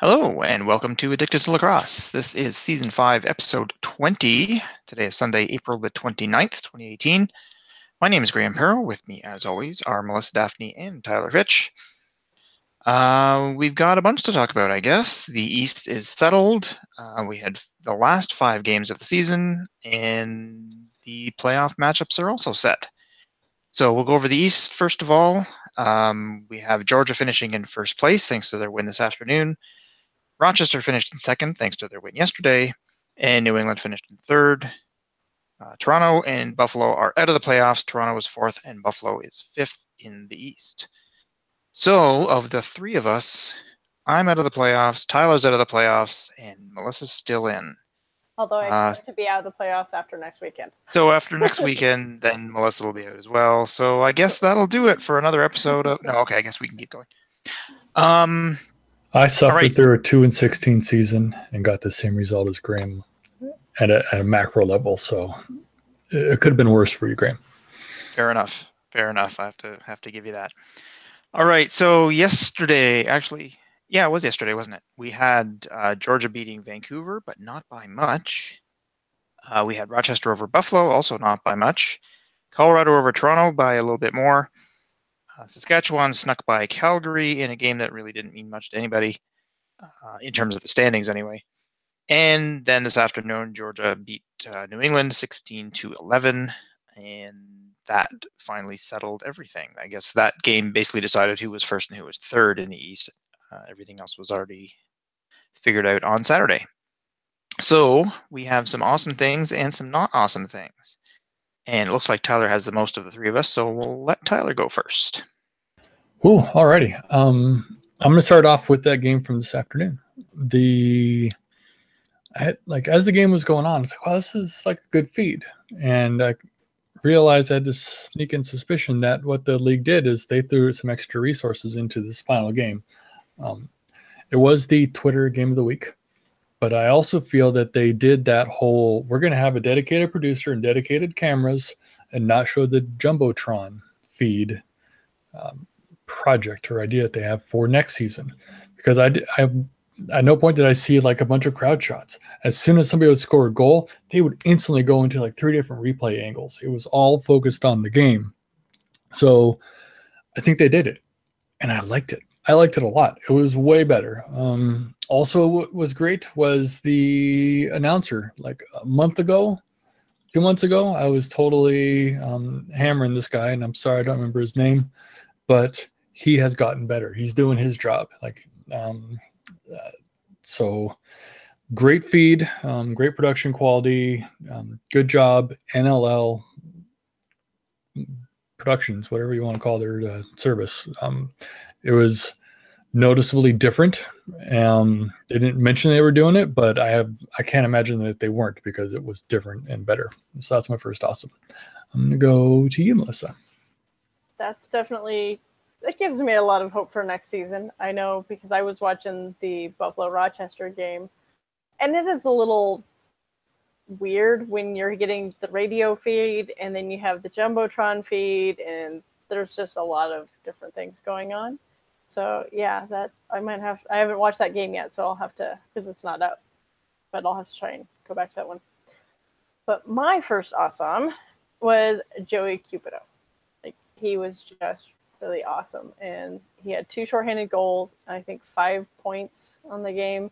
Hello, and welcome to Addicted to Lacrosse. This is Season 5, Episode 20. Today is Sunday, April the 29th, 2018. My name is Graham Perro. With me, as always, are Melissa Daphne and Tyler Fitch. We've got a bunch to talk about, I guess. The East is settled. We had the last 5 games of the season, and the playoff matchups are also set. So we'll go over the East first of all. We have Georgia finishing in first place thanks to their win this afternoon. Rochester finished in second thanks to their win yesterday, and New England finished in third. Toronto and Buffalo are out of the playoffs. Toronto is fourth, and Buffalo is fifth in the East. So, of the three of us, I'm out of the playoffs, Tyler's out of the playoffs, and Melissa's still in. Although I expect to be out of the playoffs after next weekend. So after next weekend, then Melissa will be out as well. So I guess that'll do it for another episode of... No, okay, I guess we can keep going. I suffered through a 2-16 season and got the same result as Graham at a macro level. So it could have been worse for you, Graham. Fair enough. Fair enough. I have to give you that. All right. So yesterday, actually, yeah, it was yesterday, wasn't it? We had Georgia beating Vancouver, but not by much. We had Rochester over Buffalo, also not by much. Colorado over Toronto by a little bit more. Saskatchewan snuck by Calgary in a game that really didn't mean much to anybody, in terms of the standings anyway. And then this afternoon, Georgia beat New England 16-11, and that finally settled everything. I guess that game basically decided who was first and who was third in the East. Everything else was already figured out on Saturday. So we have some awesome things and some not awesome things. And it looks like Tyler has the most of the three of us, so we'll let Tyler go first. Ooh, alrighty. I'm going to start off with that game from this afternoon. As the game was going on, it's like, wow, this is like a good feed. And I realized I had this sneaking suspicion that what the league did is they threw some extra resources into this final game. It was the Twitter game of the week. But I also feel that they did that whole, we're going to have a dedicated producer and dedicated cameras and not show the Jumbotron feed project or idea that they have for next season. Because I at no point did I see like a bunch of crowd shots. As soon as somebody would score a goal, they would instantly go into like 3 different replay angles. It was all focused on the game. So I think they did it. And I liked it. I liked it a lot. It was way better. Also, what was great was the announcer. Like a month ago, 2 months ago, I was totally hammering this guy, and I'm sorry I don't remember his name, but he has gotten better. He's doing his job. So great feed, great production quality, good job, NLL Productions, whatever you want to call their service. It was noticeably different. They didn't mention they were doing it, but I can't imagine that they weren't because it was different and better. So that's my first awesome. I'm going to go to you, Melissa. That gives me a lot of hope for next season. I know because I was watching the Buffalo-Rochester game, and it is a little weird when you're getting the radio feed and then you have the Jumbotron feed, and there's just a lot of different things going on. So yeah, that I haven't watched that game yet, so I'll have to, because it's not up, but I'll have to try and go back to that one. But my first awesome was Joey Cupido. Like, he was just really awesome, and he had 2 shorthanded goals, I think 5 points on the game.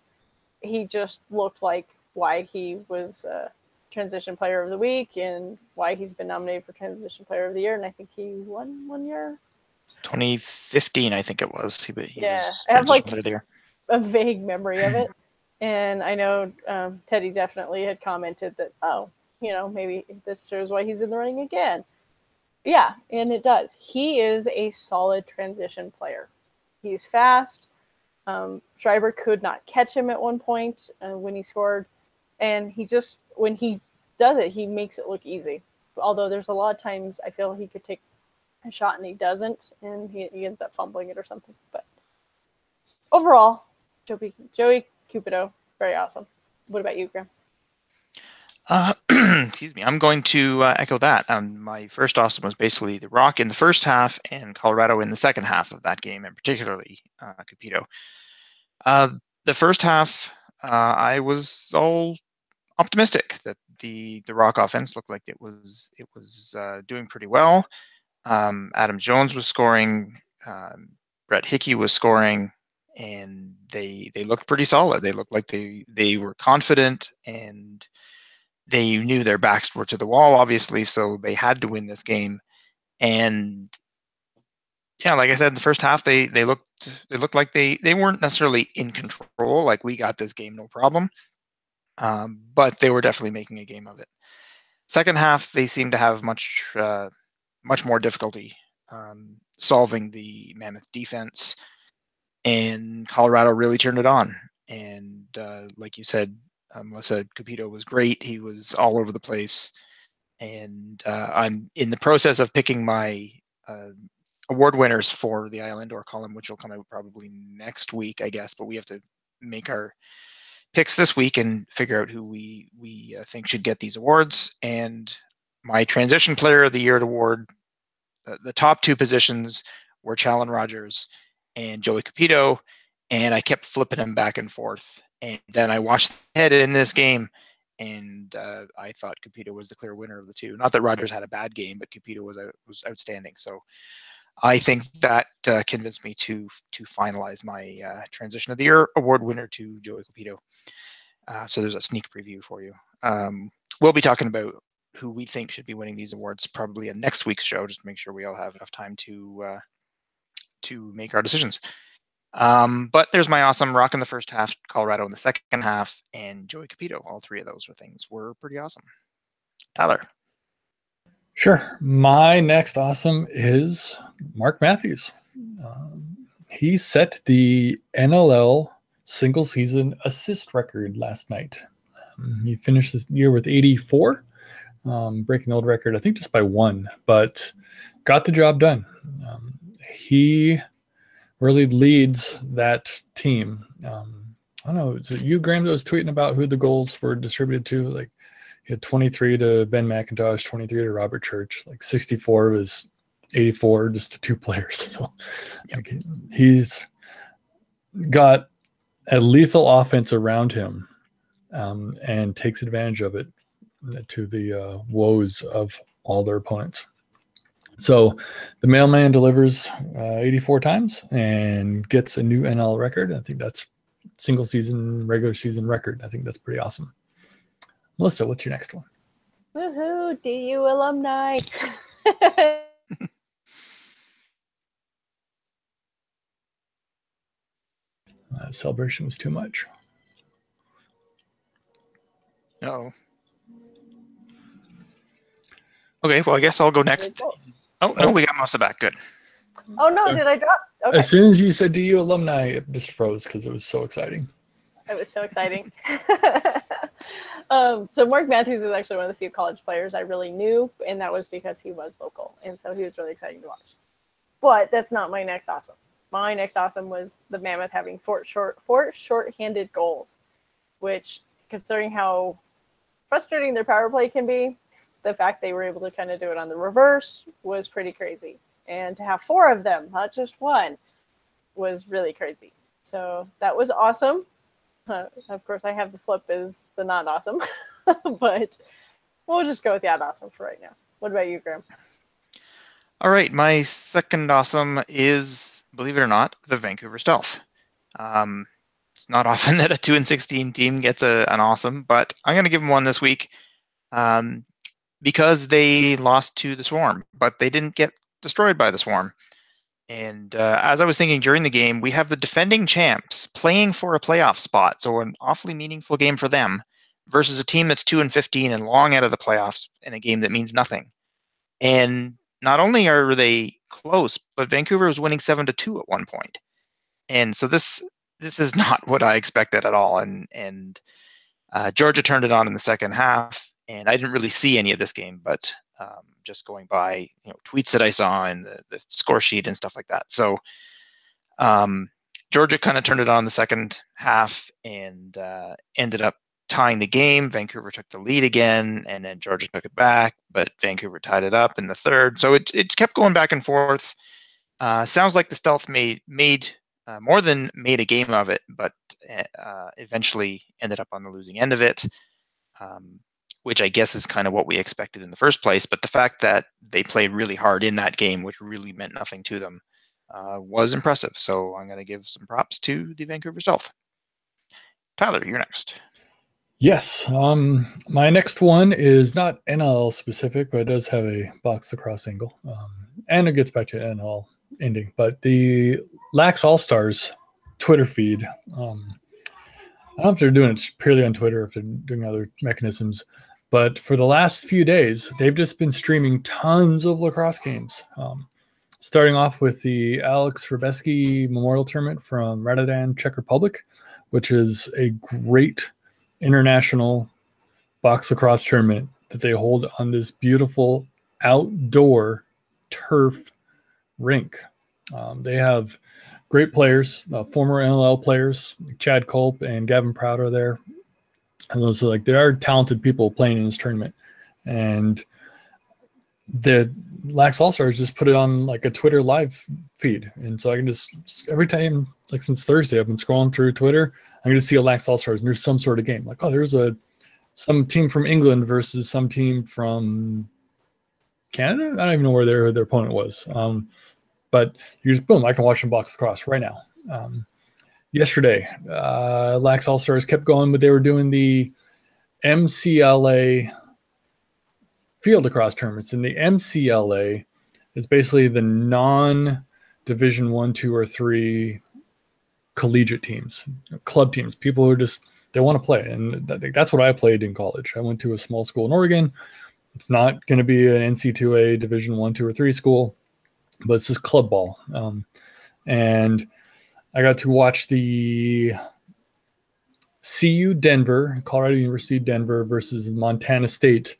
He just looked like why he was Transition Player of the Week and why he's been nominated for Transition Player of the Year, and I think he won 1 year. 2015, I think it was. I have like a vague memory of it. And I know Teddy definitely had commented that, maybe this shows why he's in the running again. Yeah, and it does. He is a solid transition player. He's fast. Schreiber could not catch him at one point when he scored. And when he does it, he makes it look easy. Although there's a lot of times I feel he could take a shot and he doesn't, and he ends up fumbling it or something. But overall, Joey Cupido, very awesome. What about you, Graham? Excuse me. I'm going to echo that. My first awesome was basically the Rock in the first half and Colorado in the second half of that game, and particularly Cupido. The first half, I was all optimistic that the Rock offense looked like it was doing pretty well. Adam Jones was scoring. Brett Hickey was scoring, and they looked pretty solid. They looked like they were confident, and they knew their backs were to the wall, obviously, so they had to win this game. And yeah, like I said, in the first half, they looked like they weren't necessarily in control. Like, we got this game, no problem. But they were definitely making a game of it. Second half, they seemed to have much more difficulty solving the Mammoth defense, and Colorado really turned it on. And like you said, Melissa, Capito was great. He was all over the place. And I'm in the process of picking my award winners for the Isle Indoor column, which will come out probably next week, I guess. But we have to make our picks this week and figure out who we think should get these awards. And my Transition Player of the Year award, the top two positions were Challen Rogers and Joey Capito, and I kept flipping them back and forth. And then I watched ahead in this game, and I thought Capito was the clear winner of the two. Not that Rogers had a bad game, but Capito was outstanding. So I think that convinced me to finalize my Transition of the Year award winner to Joey Capito. So there's a sneak preview for you. We'll be talking about who we think should be winning these awards probably in next week's show, just to make sure we all have enough time to make our decisions. But there's my awesome Rock in the first half, Colorado in the second half, and Joey Capito. All three of those things were pretty awesome. Tyler. Sure. My next awesome is Mark Matthews. He set the NLL single season assist record last night. He finished this year with 84, breaking the old record, I think just by one, but got the job done. He really leads that team. I don't know, so you, Graham, that was tweeting about who the goals were distributed to. Like, he had 23 to Ben McIntosh, 23 to Robert Church, like 64 was 84, just to two players. So like, he's got a lethal offense around him, and takes advantage of it to the woes of all their opponents. So the mailman delivers 84 times and gets a new NL record. I think that's single season, regular season record. I think that's pretty awesome. Melissa, what's your next one? Woohoo, DU alumni. Celebration was too much. No. Okay, well, I guess I'll go next. Oh, no, we got Melissa back. Good. Oh, no, did I drop? Okay. As soon as you said DU alumni, it just froze because it was so exciting. It was so exciting. So Mark Matthews is actually one of the few college players I really knew, and that was because he was local, and so he was really exciting to watch. But that's not my next awesome. My next awesome was the Mammoth having four short-handed goals, which, considering how frustrating their power play can be, the fact they were able to kind of do it on the reverse was pretty crazy. And to have four of them, not just one, was really crazy. So that was awesome. Of course, I have the flip as the not awesome, but we'll just go with the not awesome for right now. What about you, Graham? All right, my second awesome is, believe it or not, the Vancouver Stealth. It's not often that a 2-16 team gets an awesome, but I'm going to give them one this week because they lost to the Swarm, but they didn't get destroyed by the Swarm. And as I was thinking during the game, we have the defending champs playing for a playoff spot, so an awfully meaningful game for them, versus a team that's 2-15 and long out of the playoffs in a game that means nothing. And not only are they close, but Vancouver was winning 7-2 at one point. And so this is not what I expected at all. And Georgia turned it on in the second half, and I didn't really see any of this game, but just going by tweets that I saw and the score sheet and stuff like that. So Georgia kind of turned it on in the second half and ended up tying the game. Vancouver took the lead again, and then Georgia took it back, but Vancouver tied it up in the third. So it kept going back and forth. Sounds like the Stealth made more than made a game of it, but eventually ended up on the losing end of it, which I guess is kind of what we expected in the first place. But the fact that they played really hard in that game, which really meant nothing to them, was impressive. So I'm going to give some props to the Vancouver Stealth. Tyler, you're next. Yes. My next one is not NL specific, but it does have a box lacrosse angle. And it gets back to NL ending. But the Lax All Stars Twitter feed, I don't know if they're doing it purely on Twitter, if they're doing other mechanisms, but for the last few days, they've just been streaming tons of lacrosse games. Starting off with the Alex Rabeski Memorial Tournament from Radovan, Czech Republic, which is a great international box lacrosse tournament that they hold on this beautiful outdoor turf rink. They have great players, former NLL players, Chad Culp and Gavin Proud are there. And those are like, there are talented people playing in this tournament. And the Lax All Stars just put it on like a Twitter live feed. And so I can just, every time, like since Thursday, I've been scrolling through Twitter. I'm going to see a Lax All Stars and there's some sort of game. Like, oh, there's some team from England versus some team from Canada. I don't even know where their opponent was. But you just, boom, I can watch them box across right now. Yesterday, Lax All Stars kept going, but they were doing the MCLA field lacrosse tournaments. And the MCLA is basically the non-Division 1, 2, or 3 collegiate teams, club teams, people who just, they want to play. And that's what I played in college. I went to a small school in Oregon. It's not going to be an NC2A Division 1, 2, or 3 school, but it's just club ball. And I got to watch the CU Denver, Colorado University Denver versus Montana State,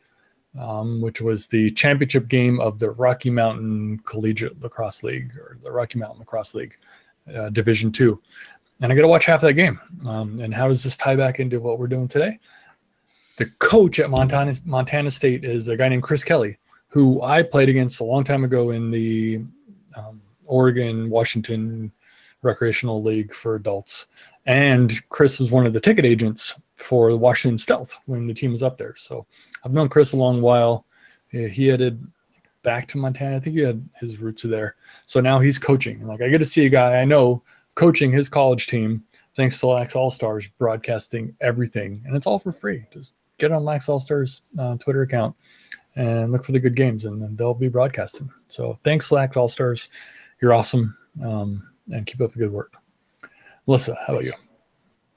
which was the championship game of the Rocky Mountain Collegiate Lacrosse League, or the Rocky Mountain Lacrosse League, Division 2. And I got to watch half that game. And how does this tie back into what we're doing today? The coach at Montana State is a guy named Chris Kelly, who I played against a long time ago in the Oregon-Washington Recreational League for adults. And Chris was one of the ticket agents for the Washington Stealth when the team was up there. So I've known Chris a long while. He headed back to Montana. I think he had his roots there. So now he's coaching. And like, I get to see a guy I know coaching his college team, thanks to Lax All Stars broadcasting everything. And it's all for free. Just get on Lax All Stars Twitter account and look for the good games, and then they'll be broadcasting. So thanks, Lax All Stars. You're awesome. And keep up the good work. Melissa, how about you?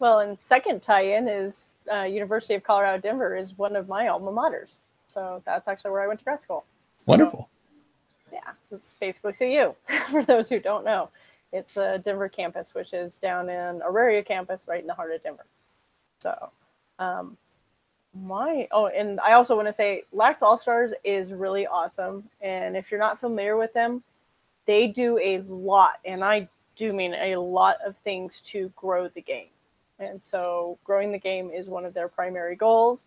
Well, and second tie-in is University of Colorado Denver is one of my alma maters. So that's actually where I went to grad school. So, wonderful. Yeah, it's basically CU, for those who don't know. It's the Denver campus, which is down in Auraria campus, right in the heart of Denver. So, and I also want to say Lax All Stars is really awesome. And if you're not familiar with them, they do a lot, and I do mean a lot of things to grow the game. And so growing the game is one of their primary goals.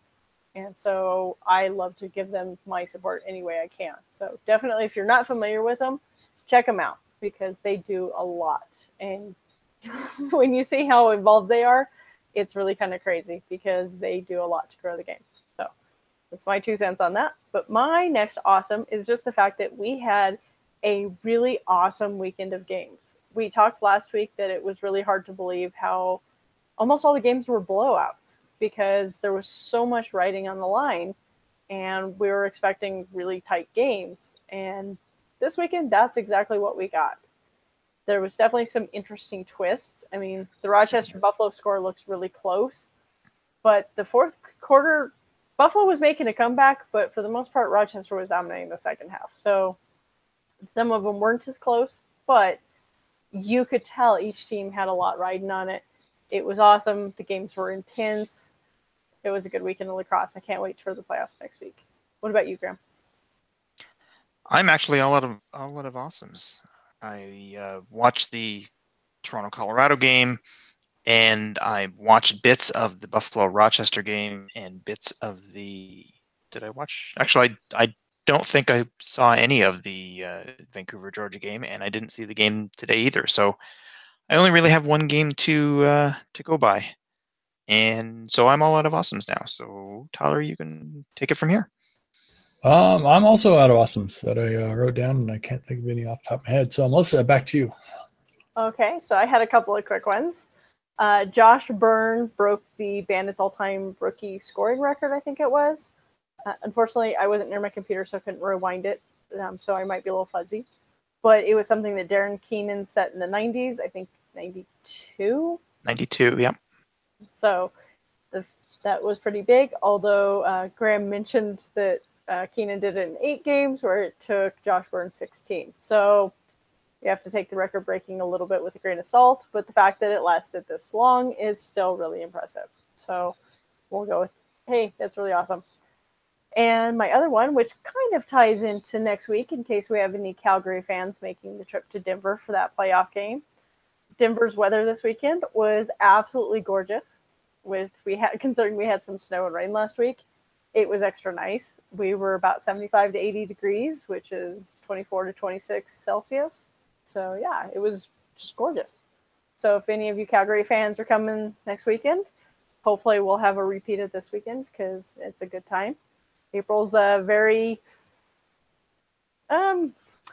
And so I love to give them my support any way I can. So definitely, if you're not familiar with them, check them out because they do a lot. And when you see how involved they are, it's really kind of crazy because they do a lot to grow the game. So that's my 2 cents on that. But my next awesome is just the fact that we had a really awesome weekend of games. We talked last week that it was really hard to believe how almost all the games were blowouts because there was so much riding on the line and we were expecting really tight games. And this weekend, that's exactly what we got. There was definitely some interesting twists. I mean, the Rochester Buffalo score looks really close, but the fourth quarter, Buffalo was making a comeback, but for the most part, Rochester was dominating the second half. So some of them weren't as close, but you could tell each team had a lot riding on it. It was awesome. The games were intense. It was a good weekend of lacrosse. I can't wait for the playoffs next week. What about you, Graham? I'm actually all out of awesomes. I watched the Toronto Colorado game, and I watched bits of the Buffalo Rochester game and bits of the. Did I watch? Actually, I don't think I saw any of the Vancouver Georgia game, and I didn't see the game today either. So I only really have one game to go by, and so I'm all out of awesomes now. So Tyler, you can take it from here. I'm also out of awesomes that I wrote down, and I can't think of any off the top of my head. So Melissa, back to you. Okay, so I had a couple of quick ones. Josh Byrne broke the Bandits all-time rookie scoring record, I think it was. Unfortunately, I wasn't near my computer, so I couldn't rewind it, so I might be a little fuzzy. But it was something that Darren Keenan set in the 90s, I think 92. 92, yeah. So that was pretty big, although Graham mentioned that Keenan did it in 8 games, where it took Josh Byrne 16. So you have to take the record breaking a little bit with a grain of salt, but the fact that it lasted this long is still really impressive. So we'll go with, hey, that's really awesome. And my other one, which kind of ties into next week in case we have any Calgary fans making the trip to Denver for that playoff game. Denver's weather this weekend was absolutely gorgeous. Considering we had some snow and rain last week, it was extra nice. We were about 75 to 80 degrees, which is 24 to 26 Celsius. So yeah, it was just gorgeous. So if any of you Calgary fans are coming next weekend, hopefully we'll have a repeat of this weekend because it's a good time. April's very, you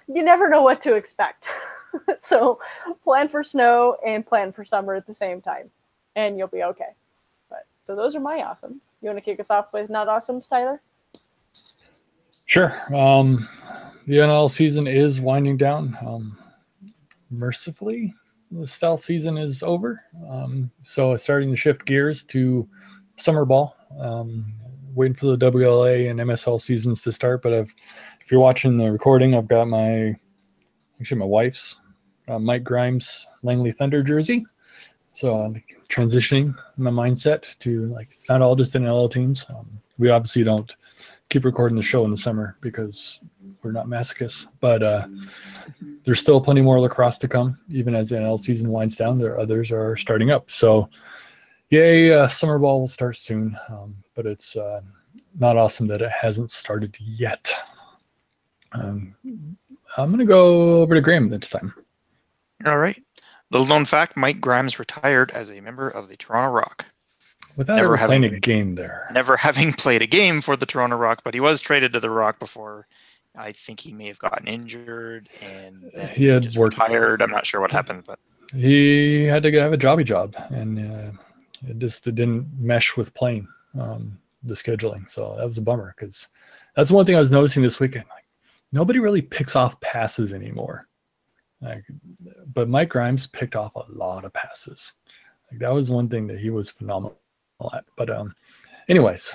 never know what to expect. So plan for snow and plan for summer at the same time, and you'll be okay. So those are my awesomes. You want to kick us off with not awesomes, Tyler? Sure. The NL season is winding down. Mercifully, the stealth season is over. So starting to shift gears to summer ball. Waiting for the WLA and MSL seasons to start. But if you're watching the recording, I've got my wife's Mike Grimes Langley Thunder jersey. So I'm transitioning my mindset to like not all just NL teams. We obviously don't keep recording the show in the summer because we're not masochists, but there's still plenty more lacrosse to come. Even as the NL season winds down, others are starting up. So yay, summer ball will start soon, but it's not awesome that it hasn't started yet. I'm going to go over to Graham this time. All right. Little known fact, Mike Grimes retired as a member of the Toronto Rock. Without ever playing a game there. Never having played a game for the Toronto Rock, but he was traded to the Rock before. I think he may have gotten injured and then he had just retired. I'm not sure what happened, but he had to have a job, and it didn't mesh with playing the scheduling. So that was a bummer because that's one thing I was noticing this weekend. Like nobody really picks off passes anymore. But Mike Grimes picked off a lot of passes. Like that was one thing that he was phenomenal at. But anyways,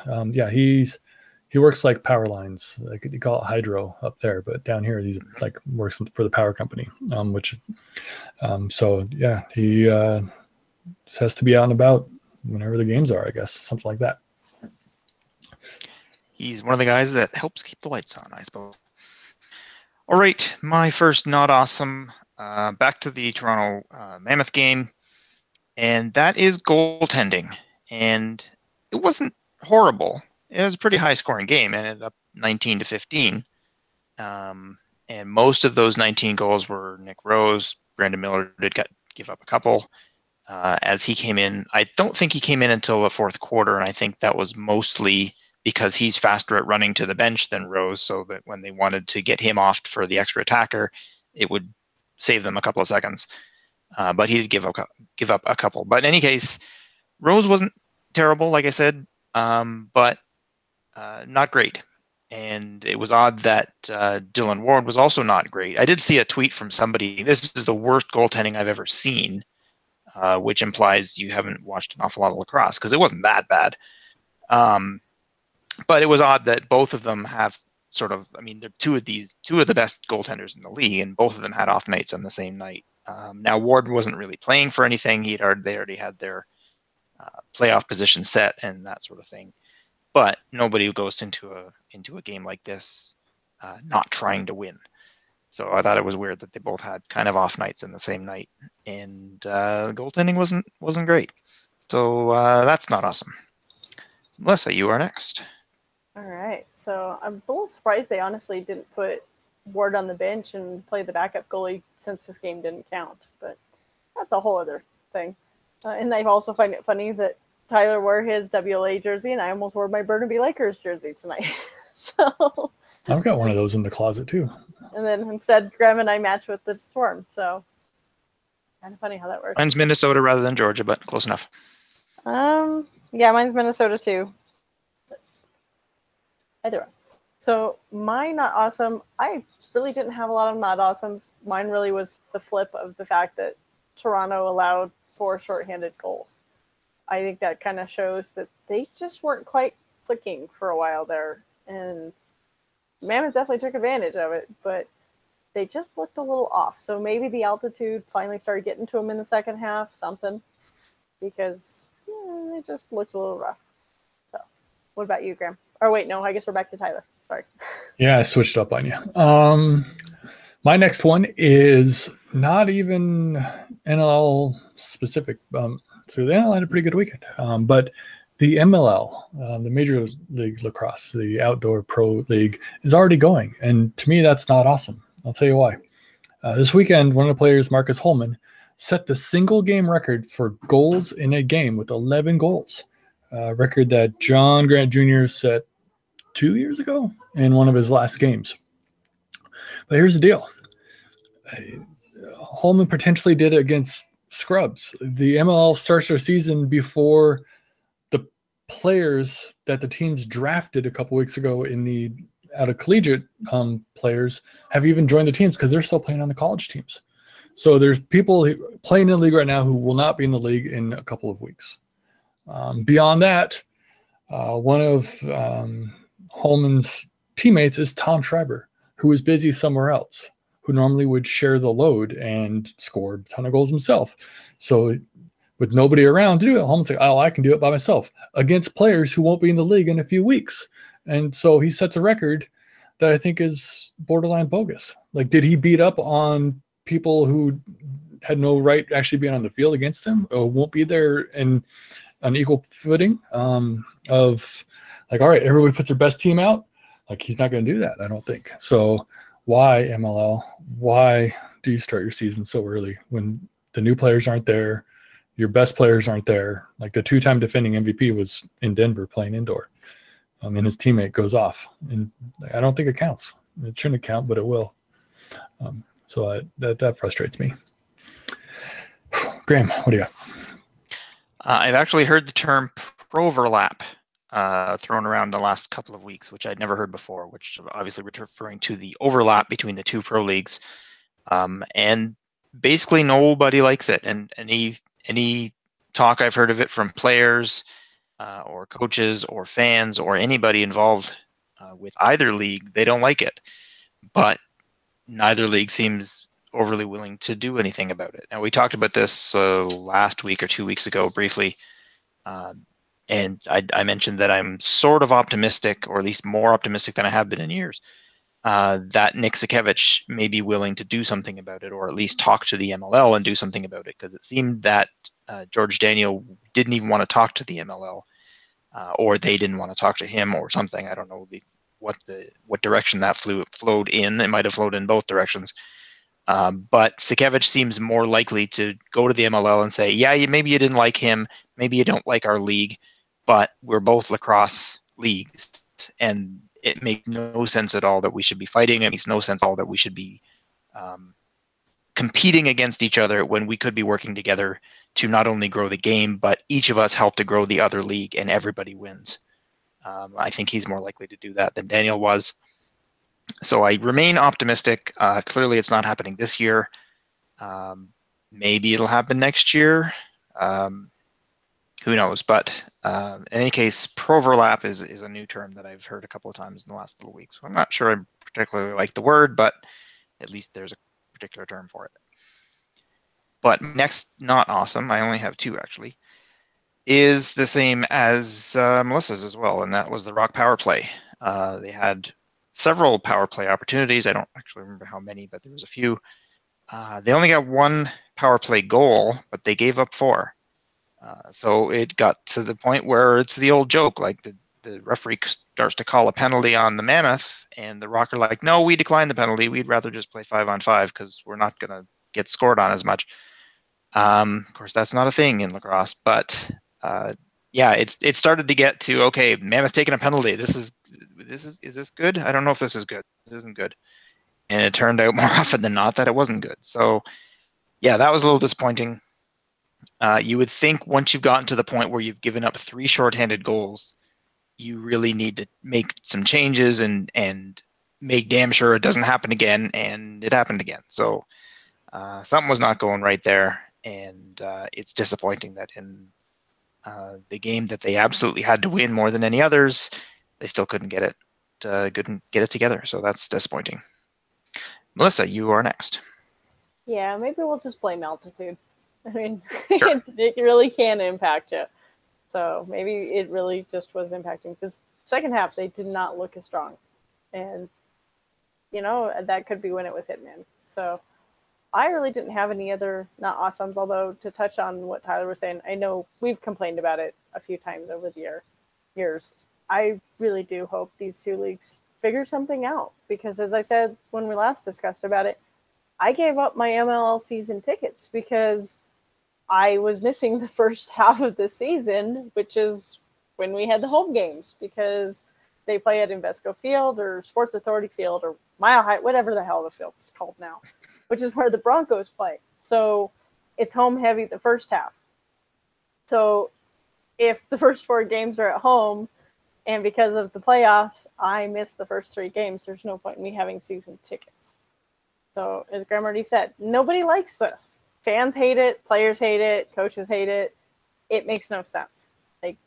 he works like power lines. Like you call it hydro up there, but down here he's like works for the power company. So yeah, he just has to be out and about whenever the games are, I guess, something like that. He's one of the guys that helps keep the lights on, I suppose. All right, my first not awesome. Back to the Toronto Mammoth game, and that is goaltending. And it wasn't horrible. It was a pretty high-scoring game. It ended up 19 to 15. And most of those 19 goals were Nick Rose. Brandon Miller did give up a couple. As he came in, I don't think he came in until the fourth quarter, and I think that was mostly because he's faster at running to the bench than Rose, so that when they wanted to get him off for the extra attacker, it would save them a couple of seconds. But he did give up a couple. But in any case, Rose wasn't terrible, like I said, but not great. And it was odd that Dylan Ward was also not great. I did see a tweet from somebody, this is the worst goaltending I've ever seen, which implies you haven't watched an awful lot of lacrosse, because it wasn't that bad. But it was odd that both of them have sort of, I mean, they're two of the best goaltenders in the league, and both of them had off nights on the same night. Now Ward wasn't really playing for anything. They already had their playoff position set and that sort of thing. But nobody goes into a game like this not trying to win. So I thought it was weird that they both had kind of off nights in the same night, and the goaltending wasn't great. So that's not awesome. Melissa, you are next. All right. So I'm a little surprised they honestly didn't put Ward on the bench and play the backup goalie since this game didn't count. But that's a whole other thing. And I also find it funny that Tyler wore his WLA jersey, and I almost wore my Burnaby Lakers jersey tonight. So, I've got one of those in the closet too. and then instead, Graham and I match with the Storm. So, kind of funny how that works. Mine's Minnesota rather than Georgia, but close enough. Yeah, mine's Minnesota too. Either way. So my not awesome, I really didn't have a lot of not awesomes. Mine really was the flip of the fact that Toronto allowed 4 shorthanded goals. I think that kind of shows that they just weren't quite clicking for a while there. And Mammoth definitely took advantage of it, but they just looked a little off. So maybe the altitude finally started getting to them in the second half, something, because it just looked a little rough. So what about you, Graham? Or wait, no, I guess we're back to Tyler. Sorry. Yeah, I switched up on you. My next one is not even NL specific. So the NL had a pretty good weekend, but the MLL, the Major League Lacrosse, the Outdoor Pro League, is already going, and to me, that's not awesome. I'll tell you why. This weekend, one of the players, Marcus Holman, set the single game record for goals in a game with 11 goals, a record that John Grant Jr. set 2 years ago in one of his last games. But here's the deal. Holman potentially did it against scrubs. The MLL starts their season before the players that the teams drafted a couple weeks ago in the out of collegiate players have even joined the teams because they're still playing on the college teams. So there's people playing in the league right now who will not be in the league in a couple of weeks. Beyond that, one of Holman's teammates is Tom Schreiber, who is busy somewhere else, who normally would share the load and score a ton of goals himself. So with nobody around to do it, Holman's like, oh, I can do it by myself against players who won't be in the league in a few weeks. And so he sets a record that I think is borderline bogus. Like, did he beat up on people who had no right actually being on the field against him or won't be there in an equal footing of like, all right, everybody puts their best team out? Like, he's not going to do that, I don't think. So why, MLL, why do you start your season so early when the new players aren't there, your best players aren't there? Like, the 2-time defending MVP was in Denver playing indoor, and his teammate goes off. And I don't think it counts. It shouldn't count, but it will. So that frustrates me. Graham, what do you got? I've actually heard the term proverlap thrown around the last couple of weeks, which I'd never heard before, which obviously referring to the overlap between the 2 pro leagues. And basically nobody likes it. And any talk I've heard of it from players or coaches or fans or anybody involved with either league, they don't like it. But neither league seems overly willing to do anything about it. Now, we talked about this last week or 2 weeks ago briefly, and I mentioned that I'm sort of optimistic, or at least more optimistic than I have been in years, that Nick Sakevich may be willing to do something about it, or at least talk to the MLL and do something about it, because it seemed that George Daniel didn't even want to talk to the MLL, or they didn't want to talk to him or something. I don't know what direction that flowed in. It might have flowed in both directions. But Sakevich seems more likely to go to the MLL and say, yeah, maybe you didn't like him, maybe you don't like our league, but we're both lacrosse leagues, and it makes no sense at all that we should be fighting. It makes no sense at all that we should be competing against each other when we could be working together to not only grow the game, but each of us help to grow the other league, and everybody wins. I think he's more likely to do that than Daniel was. So I remain optimistic. Clearly, it's not happening this year. Maybe it'll happen next year. Who knows? But in any case, proverlap is a new term that I've heard a couple of times in the last little weeks. So I'm not sure I particularly like the word, but at least there's a particular term for it. But next, not awesome, I only have 2 actually, is the same as Melissa's as well, and that was the Rock Power Play. They had several power play opportunities. I don't actually remember how many, but there was a few. They only got 1 power play goal, but they gave up 4. So it got to the point where it's the old joke, like the referee starts to call a penalty on the Mammoth, and the Rock are like, no, we decline the penalty. We'd rather just play 5-on-5 because we're not going to get scored on as much. Of course, that's not a thing in lacrosse, but yeah, it started to get to, okay, Mammoth taking a penalty. Is this good? I don't know if this is good. This isn't good. And it turned out more often than not that it wasn't good. So yeah, that was a little disappointing. You would think once you've gotten to the point where you've given up 3 shorthanded goals, you really need to make some changes and make damn sure it doesn't happen again. And it happened again. So something was not going right there. And it's disappointing that in the game that they absolutely had to win more than any others, they still couldn't get it together. So that's disappointing. Melissa, you are next. Yeah, maybe we'll just blame altitude. I mean, Sure. it really can impact you. So maybe it really just was impacting because second half they did not look as strong, and that could be when it was hitting in. So I really didn't have any other not awesomes. Although to touch on what Tyler was saying, I know we've complained about it a few times over the years. I really do hope these 2 leagues figure something out because, as I said when we last discussed about it, I gave up my MLL season tickets because I was missing the first half of the season, which is when we had the home games because they play at Invesco Field or Sports Authority Field or Mile High, whatever the hell the field's called now, which is where the Broncos play. So it's home heavy the first half. So if the first 4 games are at home and because of the playoffs, I miss the first 3 games, there's no point in me having season tickets. So as Graham already said, nobody likes this. Fans hate it, players hate it, coaches hate it. It makes no sense. Like,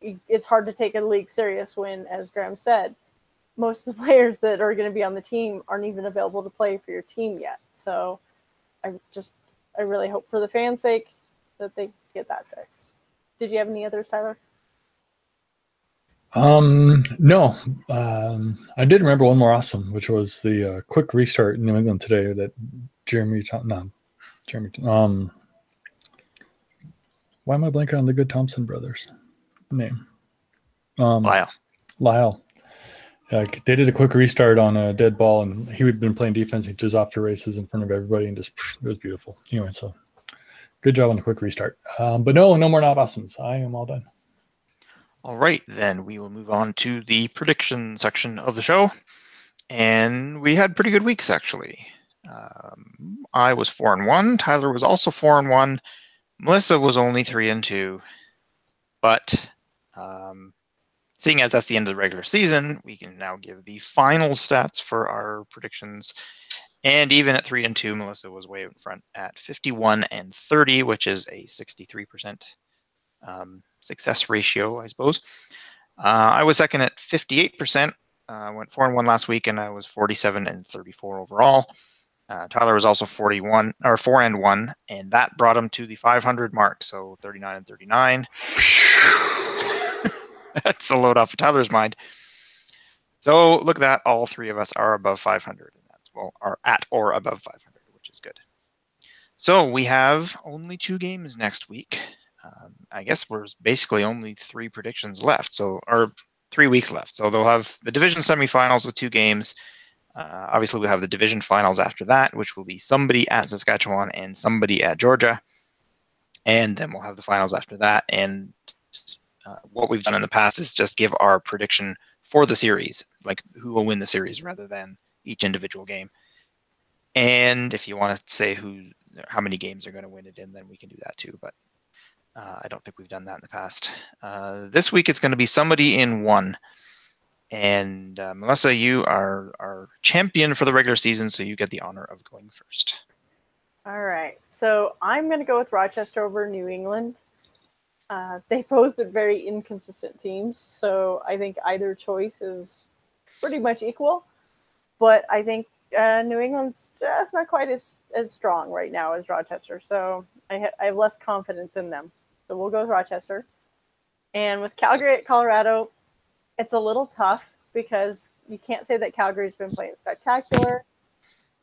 it's hard to take a league serious when, as Graham said, most of the players that are going to be on the team aren't even available to play for your team yet. So I really hope for the fans' sake that they get that fixed. Did you have any others, Tyler? No. I did remember one more awesome, which was the quick restart in New England today that Jeremy. Why am I blanking on the good Thompson brothers name? Lyle. Lyle. They did a quick restart on a dead ball, and he had been playing defense. He just off to races in front of everybody, and just it was beautiful. Anyway, so good job on the quick restart. But no more not awesomes. I am all done. All right, then we will move on to the prediction section of the show. And we had pretty good weeks, actually. I was 4-1. Tyler was also 4-1. Melissa was only 3-2. But seeing as that's the end of the regular season, we can now give the final stats for our predictions. And even at 3-2, Melissa was way in front at 51-30, which is a 63% success ratio, I suppose. I was second at 58%. Went 4-1 last week, and I was 47-34 overall. Tyler was also 4-1, and that brought him to the 500 mark. So 39-39. That's a load off of Tyler's mind. So look at that. All 3 of us are above 500, and are at or above 500, which is good. So we have only 2 games next week. I guess we're basically only 3 predictions left, or 3 weeks left. So they'll have the division semifinals with 2 games. Obviously, we'll have the division finals after that, which will be somebody at Saskatchewan and somebody at Georgia. And then we'll have the finals after that. And what we've done in the past is just give our prediction for the series, like who will win the series rather than each individual game. And if you want to say how many games are going to win it in, then we can do that too. But I don't think we've done that in the past. This week it's going to be somebody in 1. And Melissa, you are our champion for the regular season, so you get the honor of going first. All right. So I'm going to go with Rochester over New England. They both been very inconsistent teams, so I think either choice is pretty much equal. But I think New England's just not quite as strong right now as Rochester, so I have less confidence in them. So we'll go with Rochester. And with Calgary at Colorado, it's a little tough because you can't say that Calgary's been playing spectacular.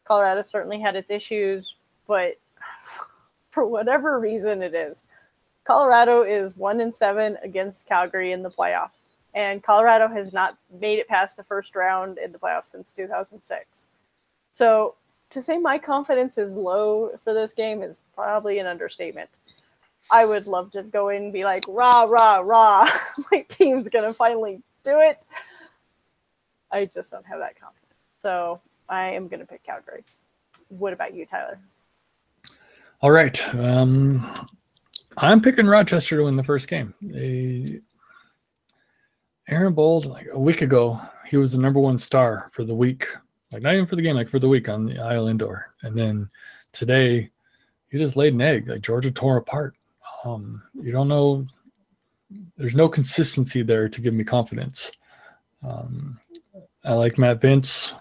Colorado certainly had its issues, but for whatever reason it is, Colorado is 1-7 against Calgary in the playoffs. And Colorado has not made it past the first round in the playoffs since 2006. So to say my confidence is low for this game is probably an understatement. I would love to go in and be like, rah, rah, rah. My team's going to finally do it. I just don't have that confidence. So I am going to pick Calgary. What about you, Tyler? All right. I'm picking Rochester to win the first game. Aaron Bold, like a week ago, he was the number one star for the week. Like not even for the game, like for the week on the Isle Indoor. And then today, he just laid an egg. Like Georgia tore apart. You don't know. There's no consistency there to give me confidence. I like Matt Vince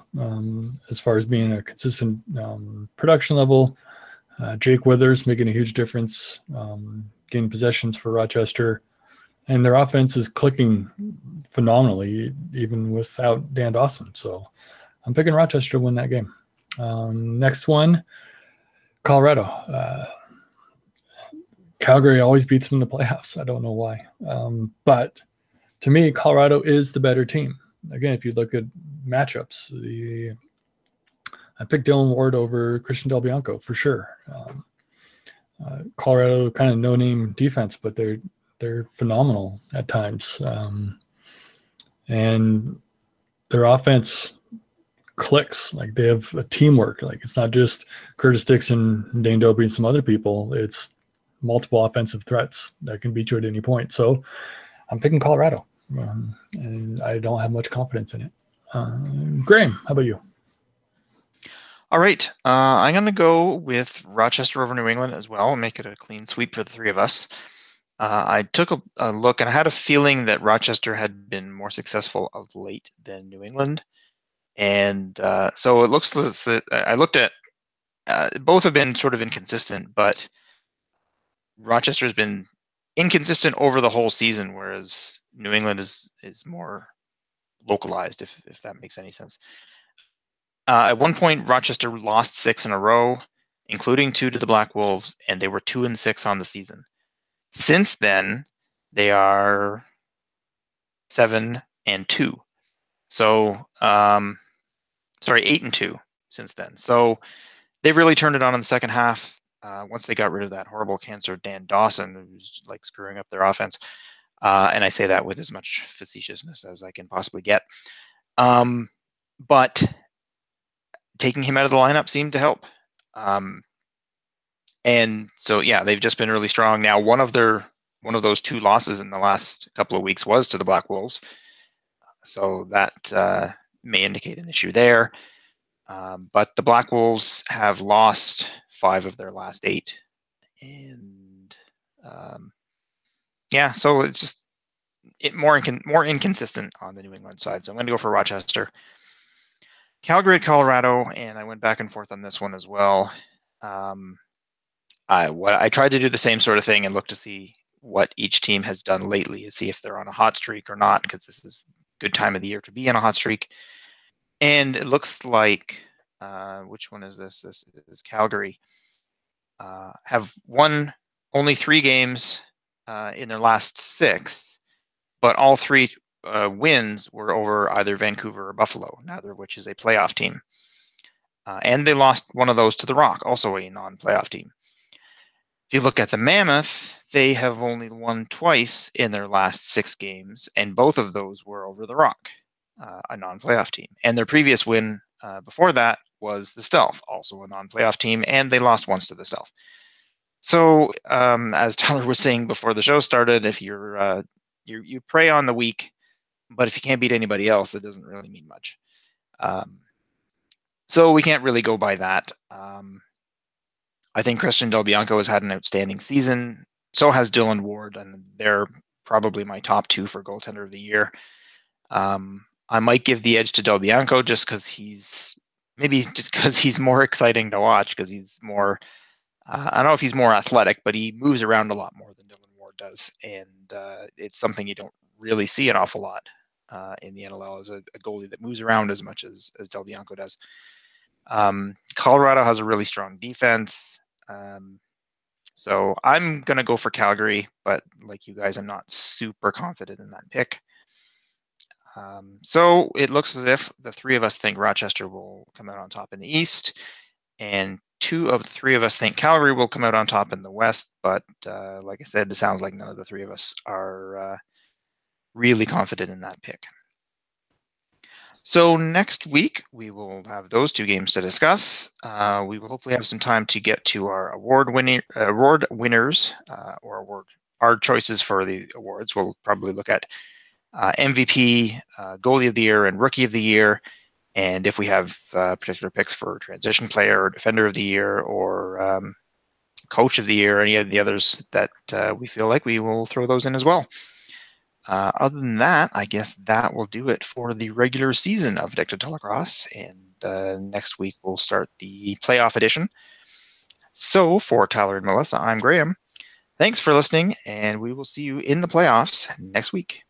as far as being a consistent production level. Jake Withers making a huge difference, getting possessions for Rochester. And their offense is clicking phenomenally, even without Dan Dawson. So I'm picking Rochester to win that game. Next one, Colorado. Calgary always beats them in the playoffs. I don't know why. But to me, Colorado is the better team. Again, if you look at matchups, I picked Dylan Ward over Christian Del Bianco for sure. Colorado kind of no-name defense, but they're phenomenal at times. And their offense clicks. Like they have a teamwork. Like it's not just Curtis Dixon, Dane Dobie, and some other people. It's multiple offensive threats that can beat you at any point. So I'm picking Colorado, and I don't have much confidence in it. Graham, how about you? All right. I'm going to go with Rochester over New England as well and make it a clean sweep for the three of us. I took a look and I had a feeling that Rochester had been more successful of late than New England. And so it looks that I looked at both have been sort of inconsistent, but Rochester has been inconsistent over the whole season, whereas New England is more localized, if that makes any sense. At one point, Rochester lost 6 in a row, including 2 to the Black Wolves, and they were 2-6 on the season. Since then, they are 7-2. So, 8-2 since then. So they've really turned it on in the second half. Once they got rid of that horrible cancer, Dan Dawson, who's like screwing up their offense. And I say that with as much facetiousness as I can possibly get. But taking him out of the lineup seemed to help. And so, yeah, they've just been really strong. Now, one of those 2 losses in the last couple of weeks was to the Black Wolves. So that may indicate an issue there. But the Black Wolves have lost 5 of their last 8. And yeah, so it's just more inconsistent on the New England side. So I'm going to go for Rochester. Calgary, Colorado, and I went back and forth on this one as well. I tried to do the same sort of thing and look to see what each team has done lately to see if they're on a hot streak or not, because this is a good time of the year to be on a hot streak. And it looks like, which one is this? This is Calgary. Have won only 3 games in their last 6, but all 3 wins were over either Vancouver or Buffalo, neither of which is a playoff team. And they lost one of those to the Rock, also a non-playoff team. If you look at the Mammoth, they have only won twice in their last 6 games, and both of those were over the Rock, a non-playoff team. And their previous win before that was the Stealth, also a non-playoff team, and they lost once to the Stealth. So, as Tyler was saying before the show started, if you prey on the weak, but if you can't beat anybody else, it doesn't really mean much. So we can't really go by that. I think Christian Del Bianco has had an outstanding season. So has Dylan Ward, and they're probably my top 2 for goaltender of the year. I might give the edge to Del Bianco just because he's more exciting to watch, because he's more, I don't know if he's more athletic, but he moves around a lot more than Dylan Ward does. And it's something you don't really see an awful lot in the NLL as a goalie that moves around as much as Del Bianco does. Colorado has a really strong defense. So I'm going to go for Calgary, but like you guys, I'm not super confident in that pick. So it looks as if the 3 of us think Rochester will come out on top in the East. and 2 of the 3 of us think Calgary will come out on top in the West, but like I said, it sounds like none of the 3 of us are really confident in that pick. So next week, we will have those 2 games to discuss. We will hopefully have some time to get to our award winners, or our choices for the awards. We'll probably look at MVP, goalie of the year, and rookie of the year. And if we have particular picks for transition player or defender of the year or coach of the year, or any of the others that we feel like, we will throw those in as well. Other than that, I guess that will do it for the regular season of Addicted to Lacrosse. And next week, we'll start the playoff edition. So for Tyler and Melissa, I'm Graham. Thanks for listening, and we will see you in the playoffs next week.